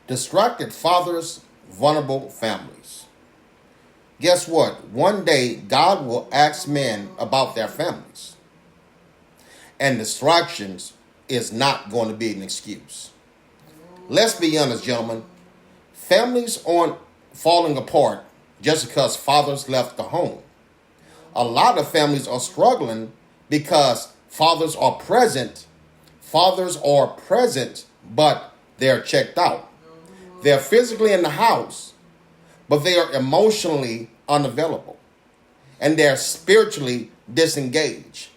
Distracted fathers, vulnerable families. Guess what? One day, God will ask men about their families. And distractions is not going to be an excuse. Let's be honest, gentlemen. Families aren't falling apart just because fathers left the home. A lot of families are struggling because Fathers are present, but they're checked out. They're physically in the house, but they are emotionally unavailable. And they're spiritually disengaged.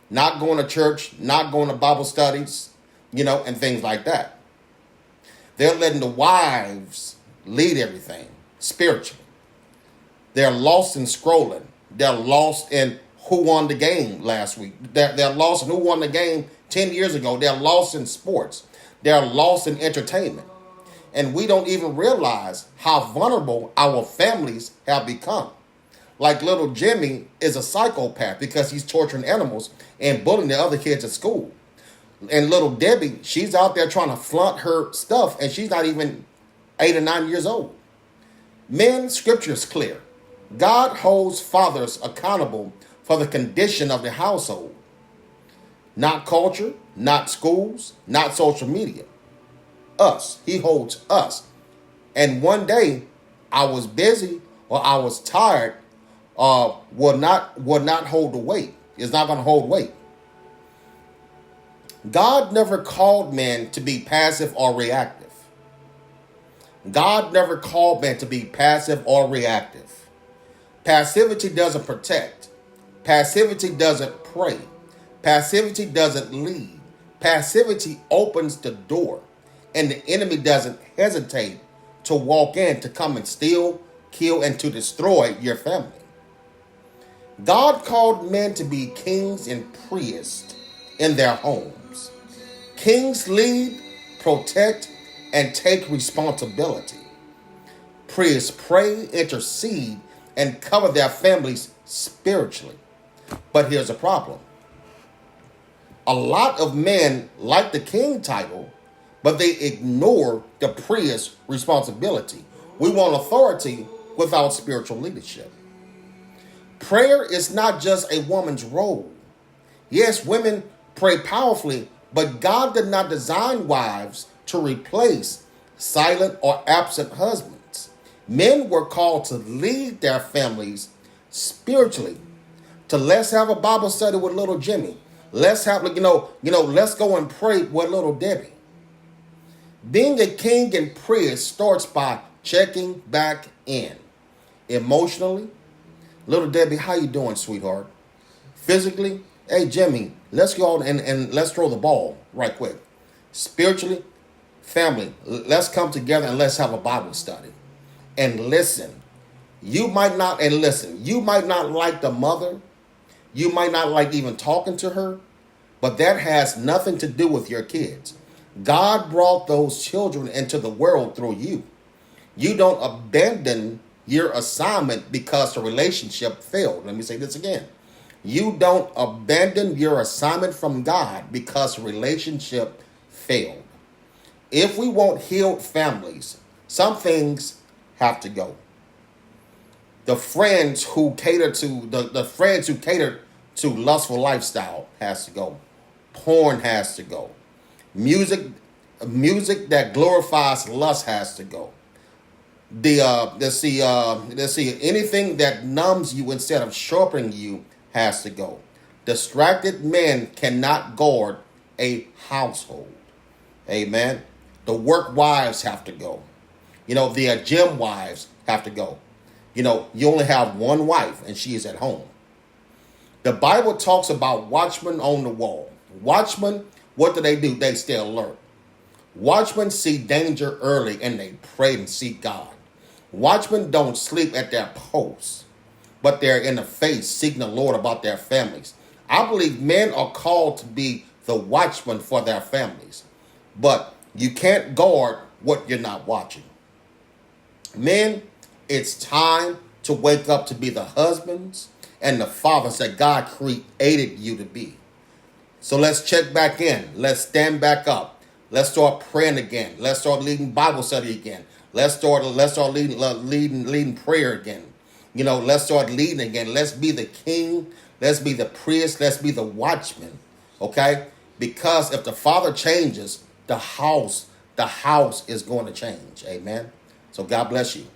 Not going to church, not going to Bible studies, and things like that. They're letting the wives lead everything spiritually. They're lost in scrolling. They're lost in who won the game last week. They're lost in who won the game 10 years ago. They're lost in sports. They're lost in entertainment. And we don't even realize how vulnerable our families have become. Like little Jimmy is a psychopath because he's torturing animals and bullying the other kids at school. And little Debbie, she's out there trying to flaunt her stuff and she's not even 8 or 9 years old. Men, scripture is clear. God holds fathers accountable for the condition of the household. Not culture, not schools, not social media. Us. He holds us. And one day, I was busy or I was tired will not hold the weight. It's not going to hold weight. God never called men to be passive or reactive. God never called men to be passive or reactive. Passivity doesn't protect. Passivity doesn't pray. Passivity doesn't lead. Passivity opens the door, and the enemy doesn't hesitate to walk in to come and steal, kill, and to destroy your family. God called men to be kings and priests in their homes. Kings lead, protect, and take responsibility. Priests pray, intercede, and cover their families spiritually. But here's a problem. A lot of men like the king title, but they ignore the priest's responsibility. We want authority without spiritual leadership. Prayer is not just a woman's role. Yes, women pray powerfully, but God did not design wives to replace silent or absent husbands. Men were called to lead their families spiritually. Let's have a Bible study with little Jimmy. Let's have, let's go and pray with little Debbie. Being a king and priest starts by checking back in. Emotionally, little Debbie, how you doing, sweetheart? Physically, hey, Jimmy, let's go out and let's throw the ball right quick. Spiritually, family, let's come together and let's have a Bible study. And listen, you might not like the mother. You might not like even talking to her, but that has nothing to do with your kids. God brought those children into the world through you. You don't abandon your assignment because the relationship failed. Let me say this again. You don't abandon your assignment from God because the relationship failed. If we want healed families, some things have to go. The friends who cater to lustful lifestyle has to go. Porn has to go. Music that glorifies lust has to go. Let's see, anything that numbs you instead of sharpening you has to go. Distracted men cannot guard a household. Amen. The work wives have to go. The gym wives have to go. You only have one wife and she is at home. The Bible talks about watchmen on the wall. Watchmen, what do? They stay alert. Watchmen see danger early and they pray and seek God. Watchmen don't sleep at their posts, but they're in the face seeking the Lord about their families. I believe men are called to be the watchmen for their families, but you can't guard what you're not watching. Men, it's time to wake up to be the husbands and the fathers that God created you to be. So let's check back in. Let's stand back up. Let's start praying again. Let's start leading Bible study again. Let's start leading prayer again. Let's start leading again. Let's be the king. Let's be the priest. Let's be the watchman. Okay? Because if the Father changes, the house is going to change. Amen. So God bless you.